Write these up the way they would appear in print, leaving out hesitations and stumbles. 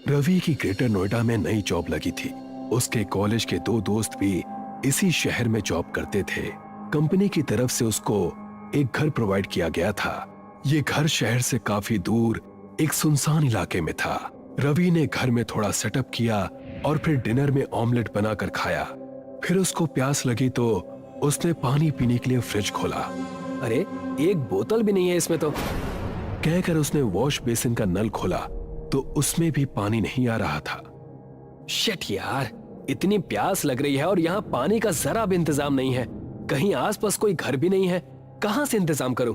रवि की ग्रेटर नोएडा में नई जॉब लगी थी। उसके कॉलेज के दो दोस्त भी इसी शहर में जॉब करते थे। कंपनी की तरफ से उसको एक घर प्रोवाइड किया गया था। ये घर शहर से काफी दूर एक सुनसान इलाके में था। रवि ने घर में थोड़ा सेटअप किया और फिर डिनर में ऑमलेट बनाकर खाया। फिर उसको प्यास लगी तो उसने पानी पीने के लिए फ्रिज खोला। अरे, एक बोतल भी नहीं है इसमें तो। कहकर उसने वॉश बेसिन का नल खोला तो उसमें भी पानी नहीं आ रहा था। शिट यार, इतनी प्यास लग रही है और यहाँ पानी का जरा भी इंतजाम नहीं है। कहीं आसपास कोई घर भी नहीं है, कहाँ से इंतजाम करूं?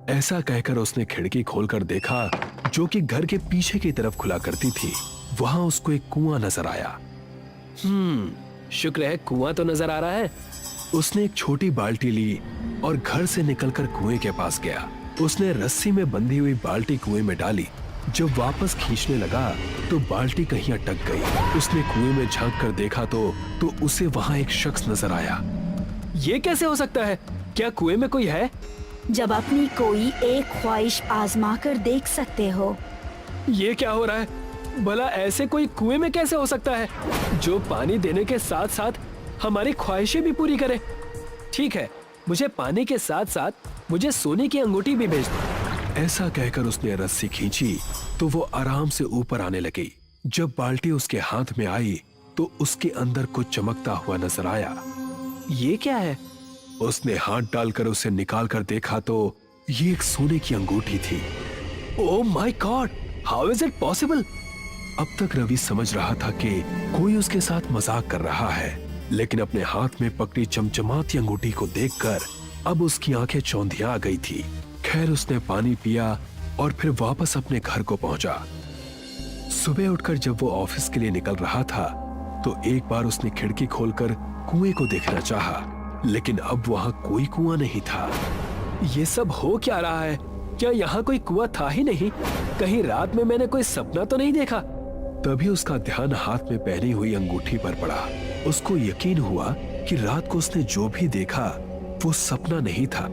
ऐसा कहकर उसने खिड़की खोलकर देखा जो कि घर के पीछे की तरफ खुला करती थी। वहां उसको एक कुआं नजर आया। शुक्र है कुआं तो नजर आ रहा है। उसने एक छोटी बाल्टी ली और घर से निकलकर कुएं के पास गया। उसने रस्सी में बंधी हुई बाल्टी कुएं में डाली। जब वापस खींचने लगा तो बाल्टी कहीं अटक गई। उसने कुएं में झांक कर देखा तो उसे वहां एक शख्स नजर आया। ये कैसे हो सकता है? क्या कुएं में कोई है? जब अपनी कोई एक ख्वाहिश आजमा कर देख सकते हो। ये क्या हो रहा है? भला ऐसे कोई कुएं में कैसे हो सकता है जो पानी देने के साथ साथ हमारी ख्वाहिशें भी पूरी करे? ठीक है, मुझे पानी के साथ साथ मुझे सोने की अंगूठी भी भेज दो। ऐसा कहकर उसने रस्सी खींची तो वो आराम से ऊपर आने लगी। जब बाल्टी उसके हाथ में आई तो उसके अंदर कुछ चमकता हुआ नजर आया। ये क्या है? उसने हाथ डालकर उसे निकाल कर देखा तो ये एक सोने की अंगूठी थी। Oh my God, how is it possible? अब तक रवि समझ रहा था कि कोई उसके साथ मजाक कर रहा है, लेकिन अपने हाथ में पकड़ी चमचमाती अंगूठी को देखकर अब उसकी आंखें चौंधिया आ गई थी। खैर, उसने पानी पिया और फिर वापस अपने घर को पहुंचा। सुबह उठकर जब वो ऑफिस के लिए निकल रहा था तो एक बार उसने खिड़की खोलकर कुएं को देखना चाहा, लेकिन अब वहां कोई कुआं नहीं था। ये सब हो क्या रहा है? क्या यहाँ कोई कुआं था ही नहीं? कहीं रात में मैंने कोई सपना तो नहीं देखा? तभी उसका ध्यान हाथ में पहनी हुई अंगूठी पर पड़ा। उसको यकीन हुआ कि रात को उसने जो भी देखा वो सपना नहीं था।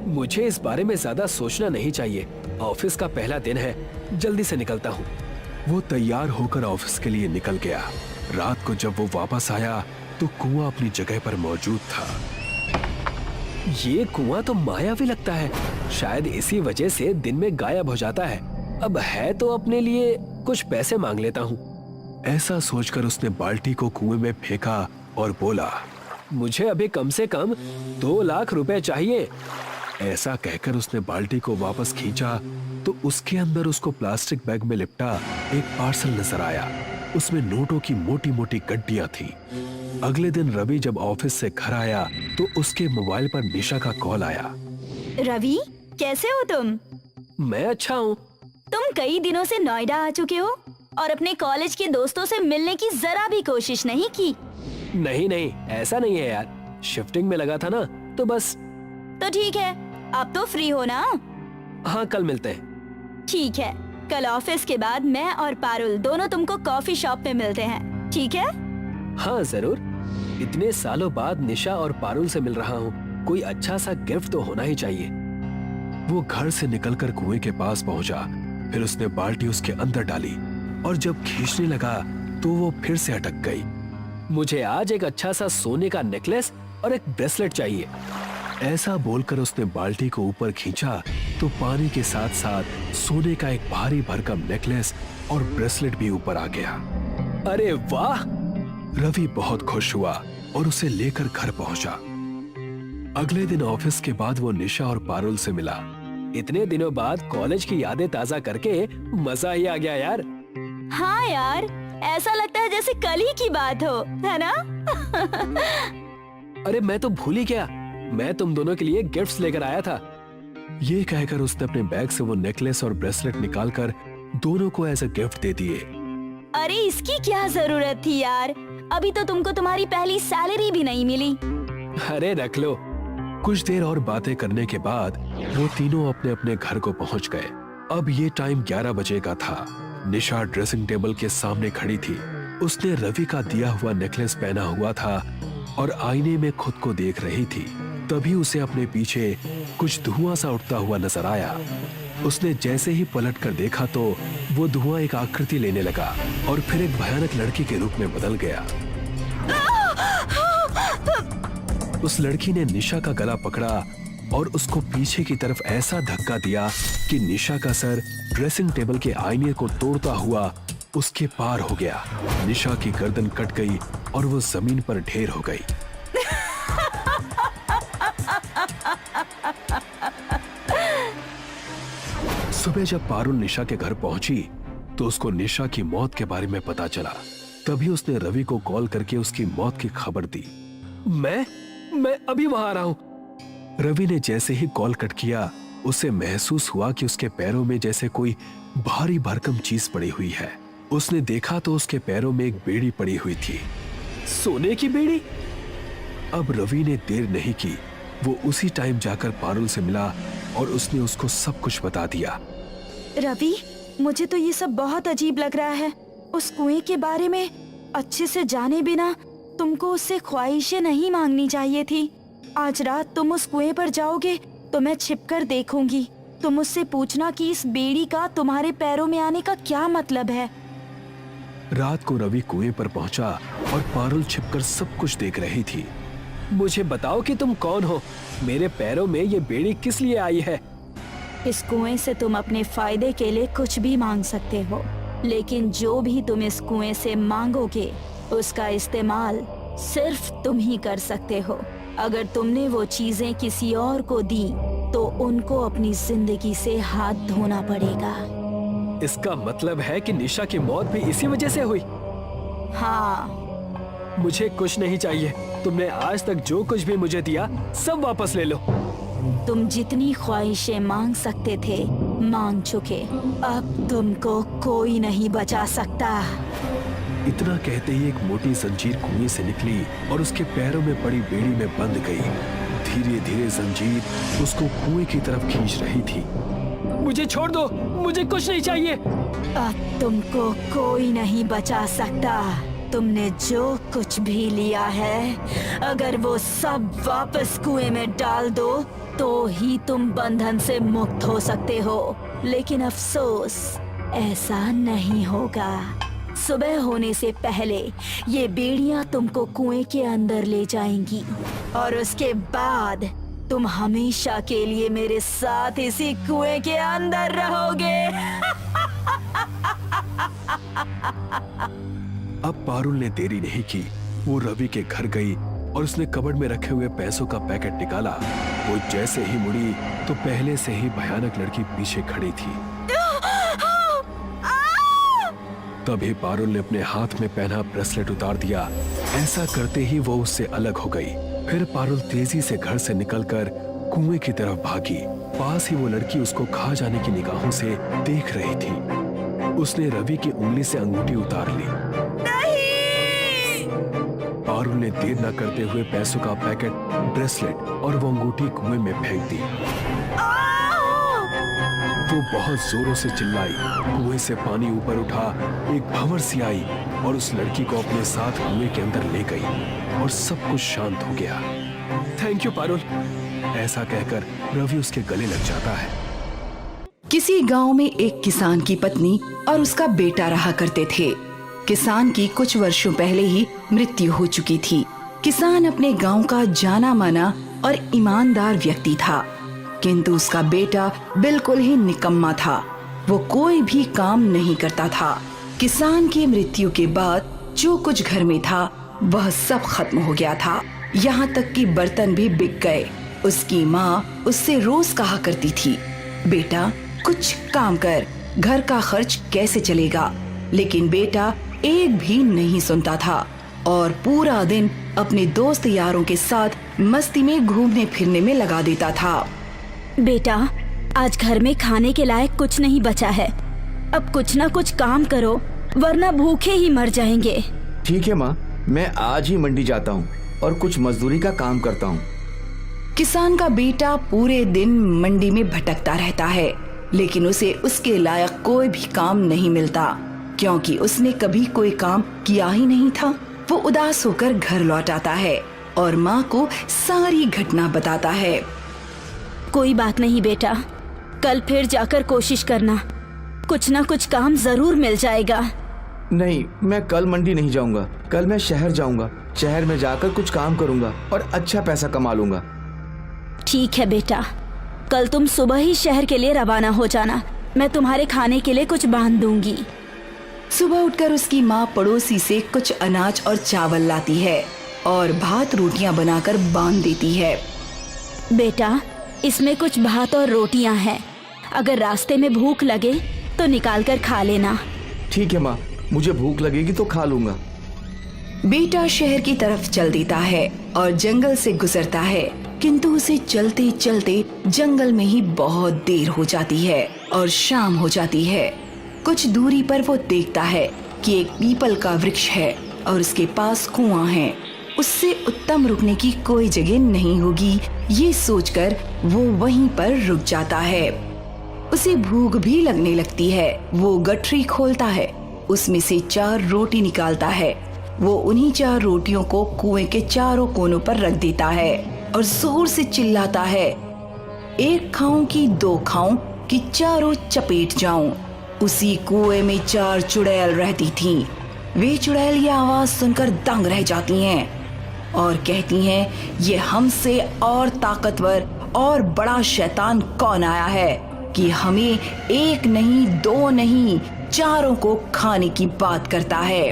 मुझे इस बारे में ज्यादा सोचना नहीं चाहिए। ऑफिस का पहला दिन है, जल्दी से निकलता हूँ। वो तैयार होकर ऑफिस के लिए निकल गया। रात को जब वो वापस आया तो कुआं अपनी जगह पर मौजूद था। ये कुआं तो मायावी लगता है। शायद इसी वजह से दिन में गायब हो जाता है। अब है तो अपने लिए कुछ पैसे मांग लेता हूँ। ऐसा सोचकर उसने बाल्टी को कुएं में फेंका और बोला, मुझे अभी कम से कम 2 लाख रुपए चाहिए। ऐसा कहकर उसने बाल्टी को वापस खींचा तो उसके अंदर उसको प्लास्टिक बैग में लिपटा एक पार्सल नजर आया। उसमें नोटों की मोटी मोटी गड्डियां थी। अगले दिन रवि जब ऑफिस से घर आया तो उसके मोबाइल पर निशा का कॉल आया। रवि, कैसे हो तुम? मैं अच्छा हूँ। तुम कई दिनों से नोएडा आ चुके हो और अपने कॉलेज के दोस्तों से मिलने की जरा भी कोशिश नहीं की। नहीं, ऐसा नहीं है यार। शिफ्टिंग में लगा था ना, तो बस। तो ठीक है, अब तो फ्री हो ना? हाँ, कल मिलते हैं। ठीक है, कल ऑफिस के बाद मैं और पारुल दोनों तुमको कॉफी शॉप में मिलते हैं, ठीक है? हाँ जरूर। इतने सालों बाद निशा और पारुल से मिल रहा हूँ, कोई अच्छा सा गिफ्ट तो होना ही चाहिए। वो घर से निकलकर कुएं के पास पहुंचा। फिर उसने बाल्टी उसके अंदर डाली और जब खींचने लगा तो वो फिर से अटक गई। मुझे आज एक अच्छा सा सोने का नेकलेस और एक ब्रेसलेट चाहिए। ऐसा बोलकर उसने बाल्टी को ऊपर खींचा तो पानी के साथ साथ सोने का एक भारी भरकम नेकलेस और ब्रेसलेट भी ऊपर आ गया। अरे वाह! रवि बहुत खुश हुआ और उसे लेकर घर पहुंचा। अगले दिन ऑफिस के बाद वो निशा और पारुल से मिला। इतने दिनों बाद कॉलेज की यादें ताजा करके मजा ही आ गया यार। हाँ यार, ऐसा लगता है जैसे कल ही की बात हो, है ना? अरे मैं तो भूल ही गया, मैं तुम दोनों के लिए गिफ्ट्स लेकर आया था। ये कहकर उसने अपने बैग से वो नेकलेस और ब्रेसलेट निकालकर दोनों को एज अ गिफ्ट दे दिए। अरे इसकी क्या जरूरत थी यार? अभी तो तुमको तुम्हारी पहली सैलरी भी नहीं मिली। अरे रख लो। कुछ देर और बातें करने के बाद वो तीनों अपने अपने घर को पहुंच गए। अब ये टाइम 11 बजे का था। निशा ड्रेसिंग टेबल के सामने खड़ी थी। उसने रवि का दिया हुआ नेकलेस पहना हुआ था और आईने में खुद को देख रही थी। तभी उसे अपने पीछे कुछ धुआं सा उठता हुआ नजर आया। उसने जैसे ही पलट कर देखा तो वो धुआं एक आकृति लेने लगा और फिर एक भयानक लड़की के रूप में बदल गया। उस लड़की ने निशा का गला पकड़ा और उसको पीछे की तरफ ऐसा धक्का दिया कि निशा का सर ड्रेसिंग टेबल के आईने को तोड़ता हुआ उसके पार हो गया। निशा की गर्दन कट गई और वो जमीन पर ढेर हो गई। सुबह जब पारुल निशा के घर पहुंची तो उसको निशा की मौत के बारे में पता चला। तभी उसने रवि को कॉल करके उसकी मौत की खबर दी। मैं अभी वहां आ रहा हूँ। रवि ने जैसे ही कॉल कट किया उसे महसूस हुआ कि उसके पैरों में जैसे कोई भारी भरकम चीज पड़ी हुई है। उसने देखा तो उसके पैरों में एक बेड़ी पड़ी हुई थी। सोने की बेड़ी? अब रवि ने देर नहीं की, वो उसी टाइम जाकर पारुल से मिला और उसने उसको सब कुछ बता दिया। रवि, मुझे तो ये सब बहुत अजीब लग रहा है। उस कुएं के बारे में अच्छे से जाने बिना तुमको उससे ख्वाहिशें नहीं मांगनी चाहिए थी। आज रात तुम उस कुएं पर जाओगे तो मैं छिपकर देखूंगी। तुम उससे पूछना कि इस बेड़ी का तुम्हारे पैरों में आने का क्या मतलब है। रात को रवि कुएं पर पहुंचा और पारुल छिपकर सब कुछ देख रही थी। मुझे बताओ कि तुम कौन हो? मेरे पैरों में ये बेड़ी किस लिए आई है? इस कुएं से तुम अपने फायदे के लिए कुछ भी मांग सकते हो, लेकिन जो भी तुम इस कुएं से मांगोगे उसका इस्तेमाल सिर्फ तुम ही कर सकते हो। अगर तुमने वो चीजें किसी और को दी तो उनको अपनी जिंदगी से हाथ धोना पड़ेगा। इसका मतलब है कि निशा की मौत भी इसी वजह से हुई? हाँ। मुझे कुछ नहीं चाहिए। तुमने आज तक जो कुछ भी मुझे दिया सब वापस ले लो। तुम जितनी ख्वाहिशें मांग सकते थे मांग चुके। अब तुमको कोई नहीं बचा सकता। इतना कहते ही एक मोटी जंजीर कुएं से निकली और उसके पैरों में पड़ी बेड़ी में बंध गई। धीरे धीरे जंजीर उसको कुएं की तरफ खींच रही थी। मुझे छोड़ दो, मुझे कुछ नहीं चाहिए। अब तुमको कोई नहीं बचा सकता। तुमने जो कुछ भी लिया है अगर वो सब वापस कुएं में डाल दो तो ही तुम बंधन से मुक्त हो सकते हो। लेकिन अफसोस ऐसा नहीं होगा। सुबह होने से पहले ये बेड़ियां तुमको कुएं के अंदर ले जाएंगी और उसके बाद तुम हमेशा के लिए मेरे साथ इसी कुएं के अंदर रहोगे। अब पारुल ने देरी नहीं की। वो रवि के घर गई और उसने कबर्ड में रखे हुए पैसों का पैकेट निकाला। वो जैसे ही मुड़ी तो पहले से ही भयानक लड़की पीछे खड़ी थी। तभी पारुल ने अपने हाथ में पहना ब्रेसलेट उतार दिया। ऐसा करते ही वो उससे अलग हो गई। फिर पारुल तेजी से घर से निकलकर कुएं की तरफ भागी। पास ही वो लड़की उसको खा जाने की निगाहों से देख रही थी। उसने रवि की उंगली से अंगूठी उतार ली। पारुल ने देर न करते हुए पैसों का पैकेट, ब्रेसलेट और वो अंगूठी कुएं में फेंक दी। वो बहुत जोरों से चिल्लाई। कुएं से पानी ऊपर उठा, एक भंवर सी आई और उस लड़की को अपने साथ कुएं के अंदर ले गई और सब कुछ शांत हो गया। Thank you Parul. ऐसा कहकर रवि उसके गले लग जाता है। किसी गांव में एक किसान की पत्नी और उसका बेटा रहा करते थे। किसान की कुछ वर्षों पहले ही मृत्यु हो चुकी थी। किसान अपने गांव का जाना माना और ईमानदार व्यक्ति था, किंतु उसका बेटा बिल्कुल ही निकम्मा था। वो कोई भी काम नहीं करता था। किसान की मृत्यु के बाद जो कुछ घर में था वह सब खत्म हो गया था। यहाँ तक कि बर्तन भी बिक गए। उसकी माँ उससे रोज कहा करती थी, बेटा कुछ काम कर, घर का खर्च कैसे चलेगा। लेकिन बेटा एक भी नहीं सुनता था और पूरा दिन अपने दोस्त यारों के साथ मस्ती में घूमने फिरने में लगा देता था। बेटा, आज घर में खाने के लायक कुछ नहीं बचा है। अब कुछ ना कुछ काम करो वरना भूखे ही मर जाएंगे। ठीक है माँ, मैं आज ही मंडी जाता हूँ और कुछ मजदूरी का काम करता हूँ। किसान का बेटा पूरे दिन मंडी में भटकता रहता है, लेकिन उसे उसके लायक कोई भी काम नहीं मिलता, क्योंकि उसने कभी कोई काम किया ही नहीं था। वो उदास होकर घर लौट आता है और माँ को सारी घटना बताता है। कोई बात नहीं बेटा, कल फिर जाकर कोशिश करना, कुछ ना कुछ काम जरूर मिल जाएगा। नहीं, मैं कल मंडी नहीं जाऊंगा। कल मैं शहर जाऊंगा। शहर में जाकर कुछ काम करूंगा और अच्छा पैसा कमा लूंगा। ठीक है बेटा, कल तुम सुबह ही शहर के लिए रवाना हो जाना। मैं तुम्हारे खाने के लिए कुछ बांध दूंगी। सुबह उठकर उसकी माँ पड़ोसी से कुछ अनाज और चावल लाती है और भात रोटियां बनाकर बांध देती है। बेटा, इसमें कुछ भात और रोटियां हैं। अगर रास्ते में भूख लगे तो निकाल कर खा लेना। ठीक है माँ, मुझे भूख लगेगी तो खा लूंगा। बेटा शहर की तरफ चल देता है और जंगल से गुजरता है, किंतु उसे चलते चलते जंगल में ही बहुत देर हो जाती है और शाम हो जाती है। कुछ दूरी पर वो देखता है कि एक पीपल का वृक्ष है और उसके पास कुआं है। उससे उत्तम रुकने की कोई जगह नहीं होगी, ये सोचकर वो वहीं पर रुक जाता है। उसे भूख भी लगने लगती है। वो गठरी खोलता है, उसमें से 4 रोटी निकालता है। वो उन्हीं 4 रोटियों को कुएं के चारों कोनों पर रख देता है और जोर से चिल्लाता है, एक खाऊं कि 2 खाऊं कि चारों चपेट जाऊं। उसी कुएं में 4 चुड़ैल रहती थीं। वे चुड़ैल ये आवाज सुनकर दंग रह जाती हैं और कहती हैं, ये हमसे और ताकतवर और बड़ा शैतान कौन आया है कि हमें 1 नहीं 2 नहीं 4 को खाने की बात करता है।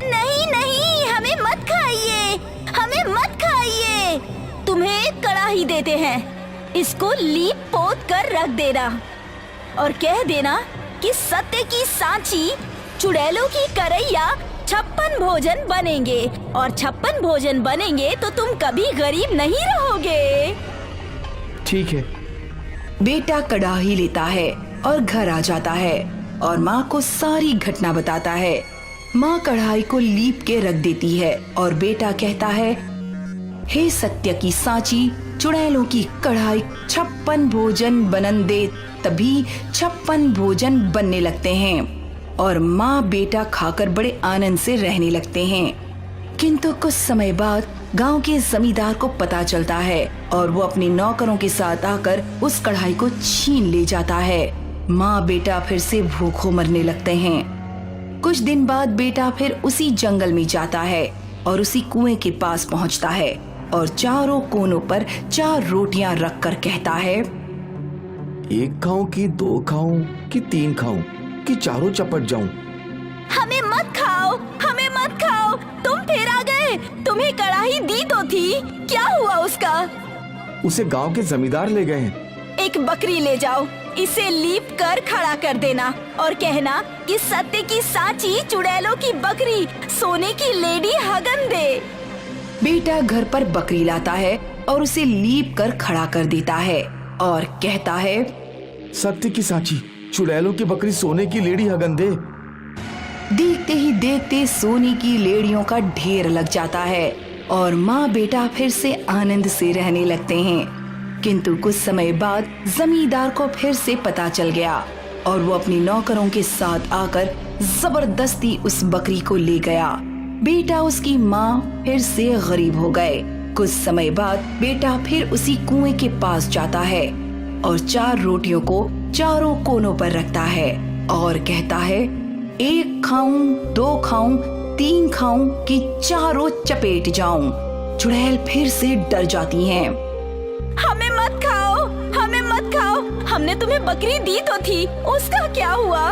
नहीं नहीं, हमें मत खाइए, हमें मत खाइए। तुम्हें एक कड़ाही देते हैं, इसको लीप पोत कर रख देना और कह देना कि सत्य की सांची चुड़ैलों की करैया 56 भोजन बनेंगे और 56 भोजन बनेंगे तो तुम कभी गरीब नहीं रहोगे। ठीक है। बेटा कड़ाही लेता है और घर आ जाता है और माँ को सारी घटना बताता है। माँ कढ़ाई को लीप के रख देती है और बेटा कहता है, हे सत्य की सांची, चुड़ैलों की कढ़ाई 56 भोजन बनन दे, तभी 56 भोजन बनने लगते हैं और माँ बेटा खाकर बड़े आनंद से रहने लगते हैं। किंतु कुछ समय बाद गांव के जमींदार को पता चलता है और वो अपने नौकरों के साथ आकर उस कढ़ाई को छीन ले जाता है। माँ बेटा फिर से भूखों मरने लगते हैं। कुछ दिन बाद बेटा फिर उसी जंगल में जाता है और उसी कुएं के पास पहुंचता है और चारों कोनों पर 4 रोटियां रखकर कहता है, 1 खाऊं कि 2 खाऊं कि 3 खाऊं कि चारों चपट जाऊं। हमें मत खाओ, हमें मत खाओ, तुम फिर आ गए। तुम्हें कड़ाही दी तो थी, क्या हुआ उसका? उसे गांव के जमींदार ले गए हैं। एक बकरी ले जाओ, इसे लीप कर खड़ा कर देना और कहना कि सत्य की सांची चुड़ैलों की बकरी सोने की लेडी हगन दे। बेटा घर पर बकरी लाता है और उसे लीप कर खड़ा कर देता है और कहता है, सत्य की सांची चुड़ैलों की बकरी सोने की लेडी हगन दे। देखते ही देखते सोने की लेड़ियों का ढेर लग जाता है और माँ बेटा फिर से आनंद से रहने लगते हैं। किंतु कुछ समय बाद जमींदार को फिर से पता चल गया और वो अपने नौकरों के साथ आकर जबरदस्ती उस बकरी को ले गया। बेटा उसकी माँ फिर से गरीब हो गए। कुछ समय बाद बेटा फिर उसी कुएं के पास जाता है और 4 रोटियों को चारों कोनों पर रखता है और कहता है, 1 खाऊं 2 खाऊं 3 खाऊं कि चारों चपेट जाऊं। चुड़ैल फिर से डर जाती हैं। हमें मत खाओ, हमें मत खाओ, हमने तुम्हें बकरी दी तो थी, उसका क्या हुआ?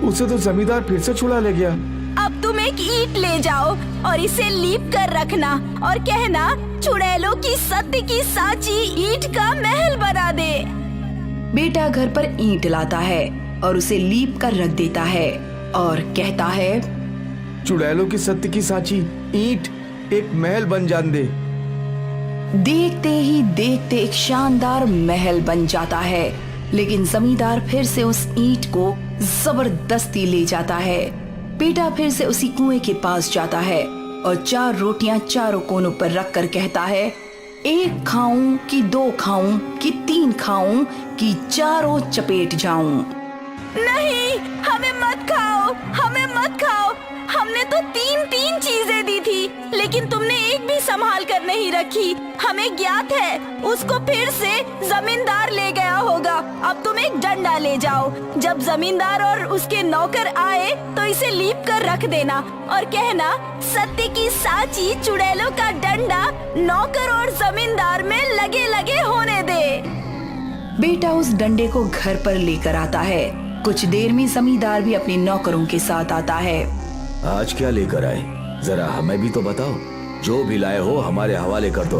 उसे तो जमींदार फिर से छुड़ा ले गया। अब तुम एक ईंट ले जाओ और इसे लीप कर रखना और कहना, चुड़ैलों की सत्य की सांची ईंट का महल बना दे। बेटा घर पर ईंट लाता है और उसे लीप कर रख देता है और कहता है, चुड़ैलों की सत्य की सांची ईंट एक महल बन जान दे। देखते ही देखते एक शानदार महल बन जाता है, लेकिन जमींदार फिर से उस ईंट को जबरदस्ती ले जाता है। बेटा फिर से उसी कुएं के पास जाता है और 4 रोटियां चारों कोनों पर रखकर कहता है, 1 खाऊं कि 2 खाऊं कि 3 खाऊं कि चारों चपेट जाऊं। नहीं, हमें मत खाओ, हमें मत खाओ, हमने तो 3 चीजें दी थी, लेकिन तुमने एक भी संभाल कर नहीं रखी। हमें ज्ञात है उसको फिर से जमींदार ले गया होगा। अब तुम एक डंडा ले जाओ। जब जमींदार और उसके नौकर आए तो इसे लीप कर रख देना और कहना, सत्य की साची चुड़ैलों का डंडा नौकर और जमींदार में लगे लगे होने दे। बेटा उस डंडे को घर पर लेकर आता है। कुछ देर में जमींदार भी अपने नौकरों के साथ आता है। आज क्या लेकर आए, जरा हमें भी तो बताओ। जो भी लाए हो हमारे हवाले कर दो।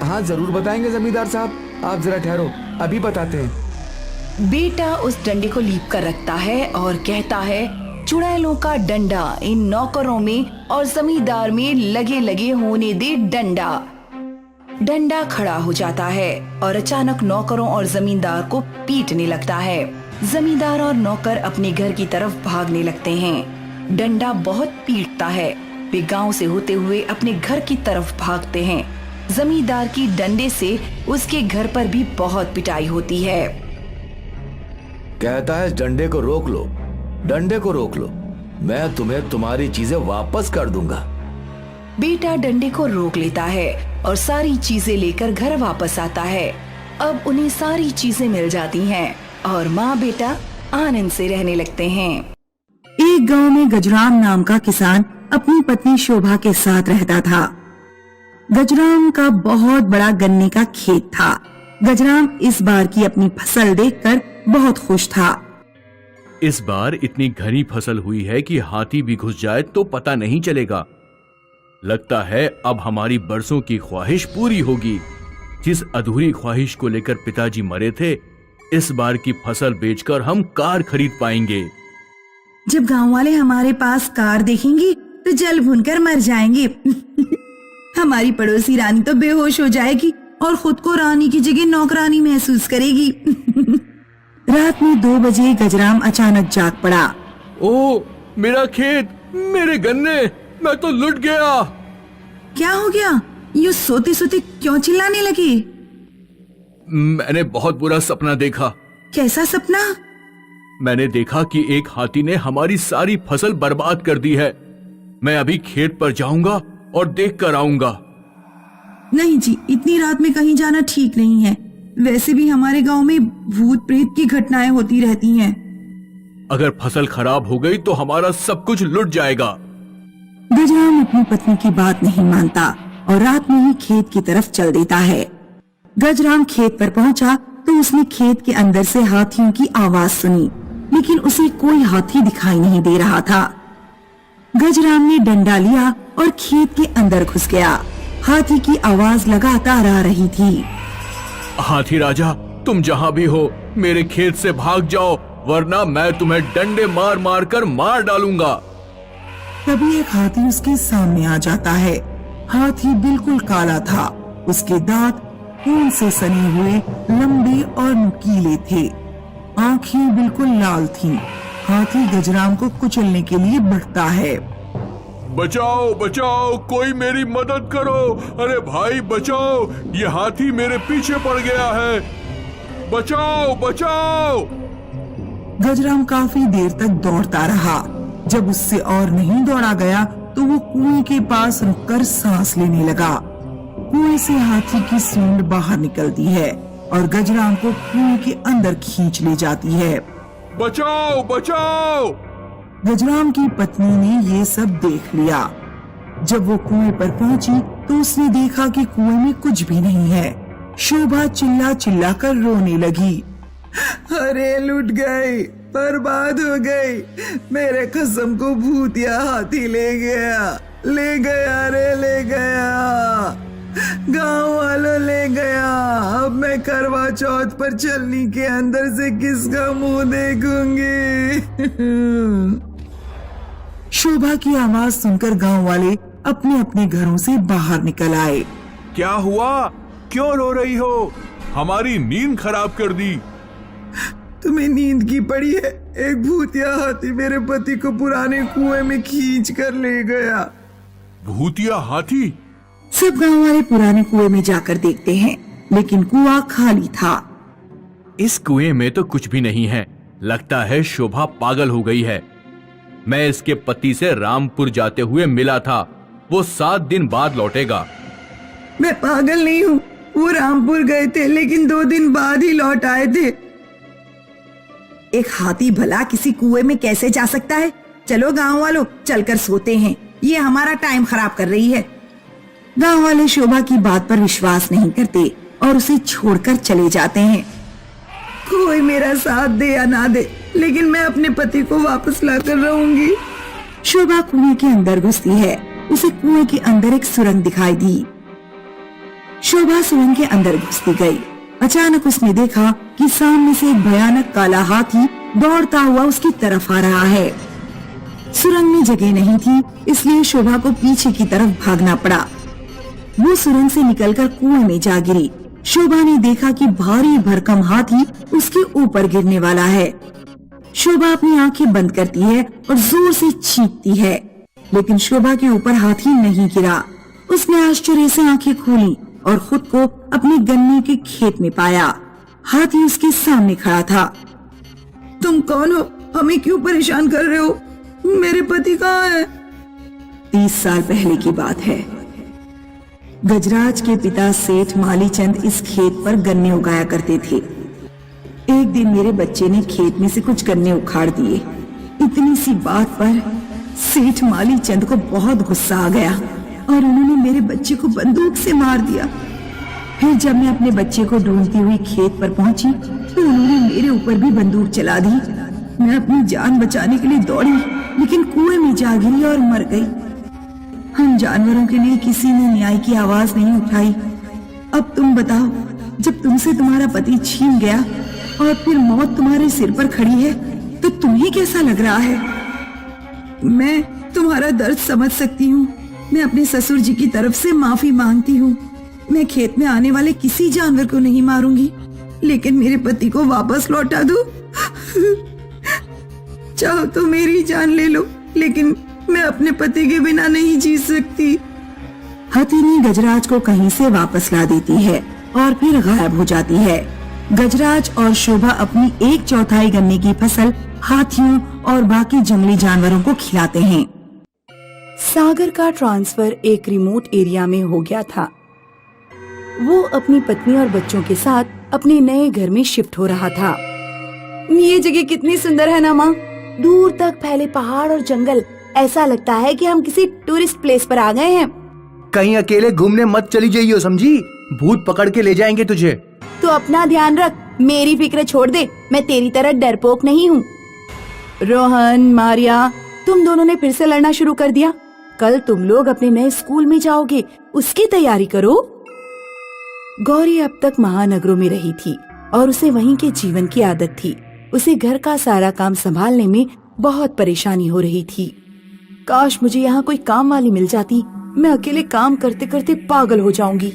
हाँ जरूर बताएंगे जमींदार साहब, आप जरा ठहरो, अभी बताते हैं। बेटा उस डंडे को लीप कर रखता है और कहता है, चुड़ैलों का डंडा इन नौकरों में और जमींदार में लगे लगे होने दे डंडा। डंडा खड़ा हो जाता है और अचानक नौकरों और जमींदार को पीटने लगता है। जमींदार और नौकर अपने घर की तरफ भागने लगते हैं। डंडा बहुत पीटता है। वे गांव से होते हुए अपने घर की तरफ भागते हैं। जमींदार की डंडे से उसके घर पर भी बहुत पिटाई होती है। कहता है डंडे को रोक लो, डंडे को रोक लो, मैं तुम्हें तुम्हारी चीजें वापस कर दूंगा। बेटा डंडे को रोक लेता है और सारी चीजें लेकर घर वापस आता है। अब उन्हें सारी चीजें मिल जाती हैं और माँ बेटा आनंद से रहने लगते हैं। एक गांव में गजराम नाम का किसान अपनी पत्नी शोभा के साथ रहता था। गजराम का बहुत बड़ा गन्ने का खेत था। गजराम इस बार की अपनी फसल देखकर बहुत खुश था। इस बार इतनी घनी फसल हुई है कि हाथी भी घुस जाए तो पता नहीं चलेगा। लगता है अब हमारी बरसों की ख्वाहिश पूरी होगी। जिस अधूरी ख्वाहिश को लेकर पिताजी मरे थे, इस बार की फसल बेचकर हम कार खरीद पाएंगे। जब गांव वाले हमारे पास कार देखेंगे तो जल भुनकर मर जाएंगे। हमारी पड़ोसी रानी तो बेहोश हो जाएगी और खुद को रानी की जगह नौकरानी महसूस करेगी। रात में 2 बजे गजराम अचानक जाग पड़ा। ओ, मेरा खेत, मेरे गन्ने, मैं तो लुट गया। क्या हो गया? यूं सोते सोते क्यों चिल्लाने लगे? मैंने बहुत बुरा सपना देखा। कैसा सपना? मैंने देखा कि एक हाथी ने हमारी सारी फसल बर्बाद कर दी है। मैं अभी खेत पर जाऊंगा और देख कर आऊंगा। नहीं जी, इतनी रात में कहीं जाना ठीक नहीं है। वैसे भी हमारे गांव में भूत प्रेत की घटनाएं होती रहती हैं। अगर फसल खराब हो गई तो हमारा सब कुछ लुट जाएगा। गजराम अपनी पत्नी की बात नहीं मानता और रात में ही खेत की तरफ चल देता है। गजराम खेत पर पहुंचा तो उसने खेत के अंदर से हाथियों की आवाज सुनी, लेकिन उसे कोई हाथी दिखाई नहीं दे रहा था। गजराम ने डंडा लिया और खेत के अंदर घुस गया। हाथी की आवाज लगातार आ रही थी। हाथी राजा, तुम जहाँ भी हो मेरे खेत से भाग जाओ, वरना मैं तुम्हें डंडे मार मार कर मार डालूंगा। तभी एक हाथी उसके सामने आ जाता है। हाथी बिल्कुल काला था। उसके दांत खून से सने हुए लंबे और नुकीले थे। आंखें बिल्कुल लाल थीं। हाथी गजराम को कुचलने के लिए बढ़ता है। बचाओ बचाओ, कोई मेरी मदद करो। अरे भाई बचाओ, ये हाथी मेरे पीछे पड़ गया है। बचाओ बचाओ। गजराम काफी देर तक दौड़ता रहा। जब उससे और नहीं दौड़ा गया तो वो कुएं के पास रुककर सांस लेने लगा। कुएं से हाथी की सूंड बाहर निकलती है और गजराम को कुएं के अंदर खींच ले जाती है। बचाओ बचाओ। गजराम की पत्नी ने ये सब देख लिया। जब वो कुएं पर पहुंची तो उसने देखा कि कुएं में कुछ भी नहीं है। शोभा चिल्ला चिल्ला कर रोने लगी। अरे लुट गई, बर्बाद हो गई। मेरे कसम को भूतिया हाथी ले गया, ले गया रे, ले गया। गांव वालों ले गया। अब मैं करवा चौथ पर चलनी के अंदर से किसका मुंह देखूंगी। शोभा की आवाज सुनकर गांव वाले अपने अपने घरों से बाहर निकल आए। क्या हुआ? क्यों रो रही हो? हमारी नींद खराब कर दी। तुम्हें नींद की पड़ी है? एक भूतिया हाथी मेरे पति को पुराने कुएं में खींच कर ले गया। भूतिया हाथी? सब गांव वाले पुराने कुएं में जाकर देखते हैं, लेकिन कुआं खाली था। इस कुएं में तो कुछ भी नहीं है। लगता है शोभा पागल हो गई है। मैं इसके पति से रामपुर जाते हुए मिला था। वो 7 दिन बाद लौटेगा। मैं पागल नहीं हूँ। वो रामपुर गए थे लेकिन 2 दिन बाद ही लौट आए थे। एक हाथी भला किसी कुएं में कैसे जा सकता है? चलो गांव वालों, चलकर सोते हैं, ये हमारा टाइम खराब कर रही है। गांव वाले शोभा की बात पर विश्वास नहीं करते और उसे छोड़कर चले जाते हैं। कोई मेरा साथ दे या ना दे, लेकिन मैं अपने पति को वापस लाकर रहूंगी। शोभा कुएं के अंदर घुसती है। उसे कुएं के अंदर एक सुरंग दिखाई दी। शोभा सुरंग के अंदर घुसती गई। अचानक उसने देखा कि सामने से एक भयानक काला हाथी दौड़ता हुआ उसकी तरफ आ रहा है। सुरंग में जगह नहीं थी, इसलिए शोभा को पीछे की तरफ भागना पड़ा। वो सुरंग से निकलकर कुएं में जा गिरी। शोभा ने देखा कि भारी भरकम हाथी उसके ऊपर गिरने वाला है। शोभा अपनी आंखें बंद करती है और जोर से चीखती है, लेकिन शोभा के ऊपर हाथी नहीं गिरा। उसने आश्चर्य से आंखें खोली और खुद को अपने गन्ने के खेत में पाया। हाथी उसके सामने खड़ा था। तुम कौन हो? हमें क्यों परेशान कर रहे हो? मेरे पति कहाँ है? 30 साल पहले की बात है। गजराज के पिता सेठ मालीचंद इस खेत पर गन्ने उगाया करते थे। एक दिन मेरे बच्चे ने खेत में से कुछ गन्ने उखाड़ दिए। इतनी सी बात पर सेठ मालीचंद को बहुत गुस्सा आ गया और उन्होंने मेरे बच्चे को बंदूक से मार दिया। फिर जब मैं अपने बच्चे को ढूंढती हुई खेत पर पहुंची तो उन्होंने मेरे ऊपर भी बंदूक चला दी। मैं अपनी जान बचाने के लिए दौड़ी, लेकिन कुएं में जा गिरी और मर गई। हम जानवरों के लिए किसी ने न्याय की आवाज नहीं उठाई। अब तुम बताओ, जब तुमसे तुम्हारा पति छीन गया और फिर मौत तुम्हारे सिर पर खड़ी है, तो तुम्हें कैसा लग रहा है? मैं तुम्हारा दर्द समझ सकती हूँ। मैं अपने ससुर जी की तरफ से माफी मांगती हूँ। मैं खेत में आने वाले किसी जानवर को नहीं मारूंगी, लेकिन मेरे पति को वापस लौटा दो। चाहो तो मेरी जान ले लो, लेकिन मैं अपने पति के बिना नहीं जी सकती। हथिनी गजराज को कहीं से वापस ला देती है और फिर गायब हो जाती है। गजराज और शोभा अपनी 1/4 गन्ने की फसल हाथियों और बाकी जंगली जानवरों को खिलाते हैं। सागर का ट्रांसफर एक रिमोट एरिया में हो गया था। वो अपनी पत्नी और बच्चों के साथ अपने नए घर में शिफ्ट हो रहा था। ये जगह कितनी सुंदर है ना माँ। दूर तक फैले पहाड़ और जंगल, ऐसा लगता है कि हम किसी टूरिस्ट प्लेस पर आ गए हैं। कहीं अकेले घूमने मत चली जाइयो, समझी? भूत पकड़ के ले जाएंगे तुझे। तो अपना ध्यान रख, मेरी फिक्र छोड़ दे, मैं तेरी तरह डरपोक नहीं हूँ। रोहन, मारिया, तुम दोनों ने फिर से लड़ना शुरू कर दिया। कल तुम लोग अपने नए स्कूल में जाओगे, उसकी तैयारी करो। गौरी अब तक महानगरों में रही थी और उसे वहीं के जीवन की आदत थी। उसे घर का सारा काम संभालने में बहुत परेशानी हो रही थी। काश मुझे यहाँ कोई काम वाली मिल जाती, मैं अकेले काम करते करते पागल हो जाऊंगी।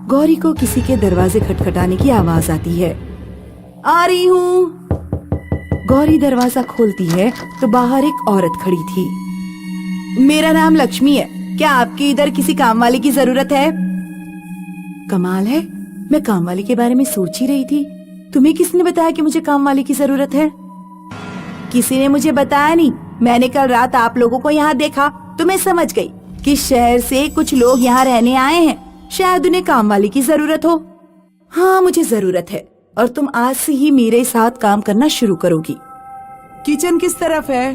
गौरी को किसी के दरवाजे खटखटाने की आवाज आती है। आ रही हूँ। गौरी दरवाजा खोलती है तो बाहर एक औरत खड़ी थी। मेरा नाम लक्ष्मी है, क्या आपकी इधर किसी काम वाली की जरूरत है? कमाल है, मैं काम वाली के बारे में सोच ही रही थी। तुम्हें किसने बताया कि मुझे काम वाली की जरूरत है? किसी ने मुझे बताया नहीं। मैंने कल रात आप लोगों को यहाँ देखा तो मैं समझ गई कि शहर से कुछ लोग यहाँ रहने आए हैं। शायद उन्हें काम वाली की जरूरत हो। हाँ, मुझे जरूरत है और तुम आज से ही मेरे साथ काम करना शुरू करोगी। किचन किस तरफ है?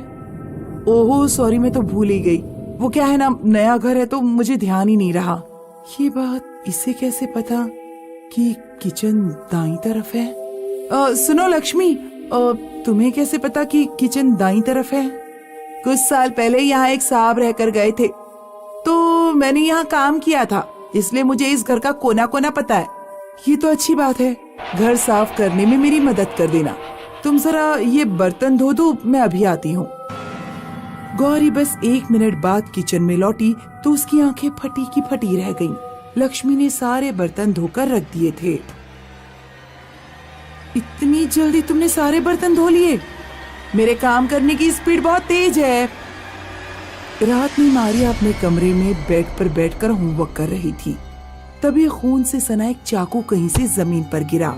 ओहो सॉरी, मैं तो भूल ही गई। वो क्या है ना, नया घर है तो मुझे ध्यान ही नहीं रहा। ये बात इसे कैसे पता कि किचन दाईं तरफ है? सुनो लक्ष्मी, तुम्हें कैसे पता कि किचन दाईं तरफ है? कुछ साल पहले यहाँ एक साहब रहकर गए थे, तो मैंने यहाँ काम किया था, इसलिए मुझे इस घर का कोना कोना पता है। ये तो अच्छी बात है। घर साफ करने में मेरी मदद कर देना। तुम जरा ये बर्तन धो दो, मैं अभी आती हूँ। गौरी बस 1 मिनट बाद किचन में लौटी तो उसकी आंखें फटी की फटी रह गईं। लक्ष्मी ने सारे बर्तन धोकर रख दिए थे। इतनी जल्दी तुमने सारे बर्तन धो लिए? मेरे काम करने की स्पीड बहुत तेज है। रात में मारिया अपने कमरे में बेड पर बैठकर होमवर्क कर रही थी। तभी खून से सना एक चाकू कहीं से जमीन पर गिरा।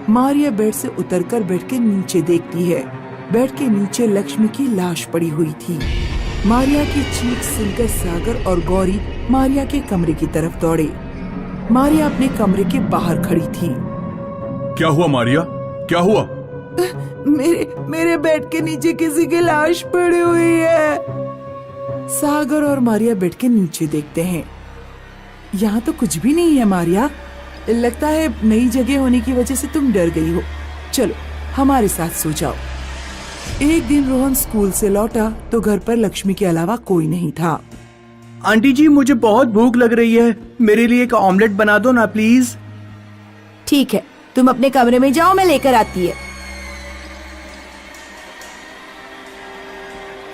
मारिया बेड से उतरकर बेड के नीचे देखती है। बेड के नीचे लक्ष्मी की लाश पड़ी हुई थी। मारिया की चीख सुनकर सागर और गौरी मारिया के कमरे की तरफ दौड़े। मारिया अपने कमरे के बाहर खड़ी थी। क्या हुआ मारिया, क्या हुआ? मेरे बेड के नीचे किसी की लाश पड़ी हुई है। सागर और मारिया बेड के नीचे देखते हैं। यहाँ तो कुछ भी नहीं है मारिया, लगता है नई जगह होने की वजह से तुम डर गई हो। चलो हमारे साथ सो जाओ। एक दिन रोहन स्कूल से लौटा तो घर पर लक्ष्मी के अलावा कोई नहीं था। आंटी जी, मुझे बहुत भूख लग रही है, मेरे लिए एक ऑमलेट बना दो ना प्लीज। ठीक है, तुम अपने कमरे में जाओ, मैं लेकर आती है।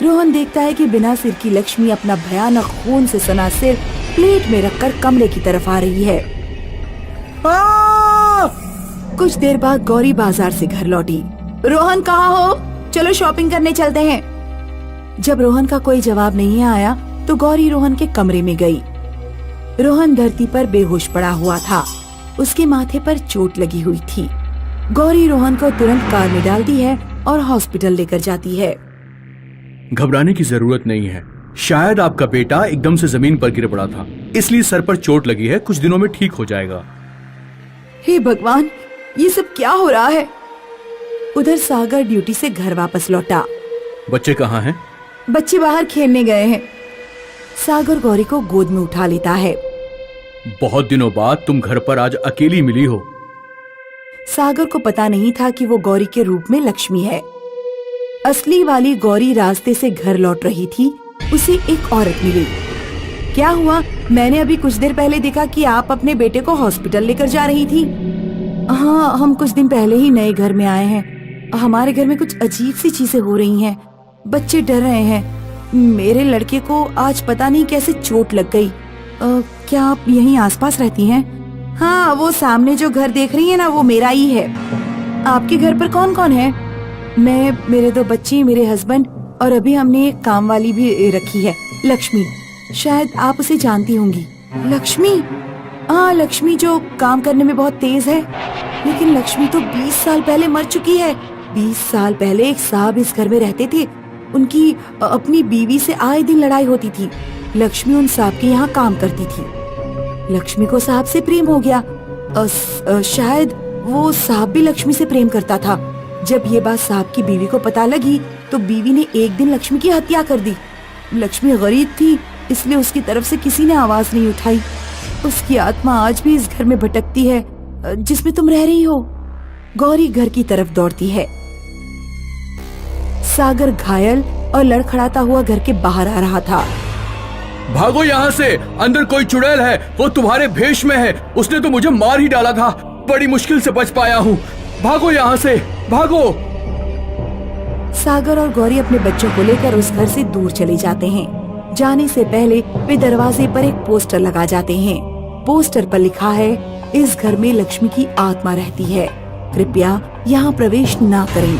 रोहन देखता है कि बिना सिर की लक्ष्मी अपना भयानक खून से सना सिर प्लेट में रखकर कमरे की तरफ आ रही है। कुछ देर बाद गौरी बाजार से घर लौटी। रोहन कहाँ हो? चलो शॉपिंग करने चलते हैं। जब रोहन का कोई जवाब नहीं आया तो गौरी रोहन के कमरे में गई। रोहन धरती पर बेहोश पड़ा हुआ था, उसके माथे पर चोट लगी हुई थी। गौरी रोहन को तुरंत कार में डालती है और हॉस्पिटल लेकर जाती है। घबराने की जरूरत नहीं है, शायद आपका बेटा एकदम से जमीन पर गिर पड़ा था, इसलिए सर पर चोट लगी है, कुछ दिनों में ठीक हो जाएगा। हे भगवान, ये सब क्या हो रहा है? उधर सागर ड्यूटी से घर वापस लौटा। बच्चे कहाँ हैं? बच्चे बाहर खेलने गए हैं। सागर गौरी को गोद में उठा लेता है। बहुत दिनों बाद तुम घर पर आज अकेली मिली हो। सागर को पता नहीं था कि वो गौरी के रूप में लक्ष्मी है। असली वाली गौरी रास्ते से घर लौट रही थी, उसे एक औरत मिली। क्या हुआ? मैंने अभी कुछ देर पहले देखा कि आप अपने बेटे को हॉस्पिटल लेकर जा रही थी। हाँ, हम कुछ दिन पहले ही नए घर में आए हैं। हमारे घर में कुछ अजीब सी चीजें हो रही हैं। बच्चे डर रहे हैं। मेरे लड़के को आज पता नहीं कैसे चोट लग गई। क्या आप यहीं आसपास रहती हैं? हाँ, वो सामने जो घर देख रही है ना, वो मेरा ही है। आपके घर पर कौन कौन है? मैं, मेरे 2 बच्चे, मेरे हस्बैंड और अभी हमने एक काम वाली भी रखी है, लक्ष्मी। शायद आप उसे जानती होंगी। लक्ष्मी? हाँ, लक्ष्मी जो काम करने में बहुत तेज है। लेकिन लक्ष्मी तो 20 साल पहले मर चुकी है। 20 साल पहले एक साहब इस घर में रहते थे। उनकी अपनी बीवी से आए दिन लड़ाई होती थी। लक्ष्मी उन साहब के यहाँ काम करती थी। लक्ष्मी को साहब से प्रेम हो गया। शायद वो साहब भी लक्ष्मी से प्रेम करता था। जब ये बात साहब की बीवी को पता लगी तो बीवी ने एक दिन लक्ष्मी की हत्या कर दी। लक्ष्मी गरीब थी, इसलिए उसकी तरफ से किसी ने आवाज नहीं उठाई। उसकी आत्मा आज भी इस घर में भटकती है जिसमें तुम रह रही हो। गौरी घर की तरफ दौड़ती है। सागर घायल और लड़खड़ाता हुआ घर के बाहर आ रहा था। भागो यहाँ से, अंदर कोई चुड़ैल है, वो तुम्हारे भेष में है, उसने तो मुझे मार ही डाला था, बड़ी मुश्किल से बच पाया हूँ। भागो यहाँ से, भागो। सागर और गौरी अपने बच्चों को लेकर उस घर से दूर चले जाते हैं। जाने से पहले वे दरवाजे पर एक पोस्टर लगा जाते हैं। पोस्टर पर लिखा है, इस घर में लक्ष्मी की आत्मा रहती है, कृपया यहाँ प्रवेश ना करें।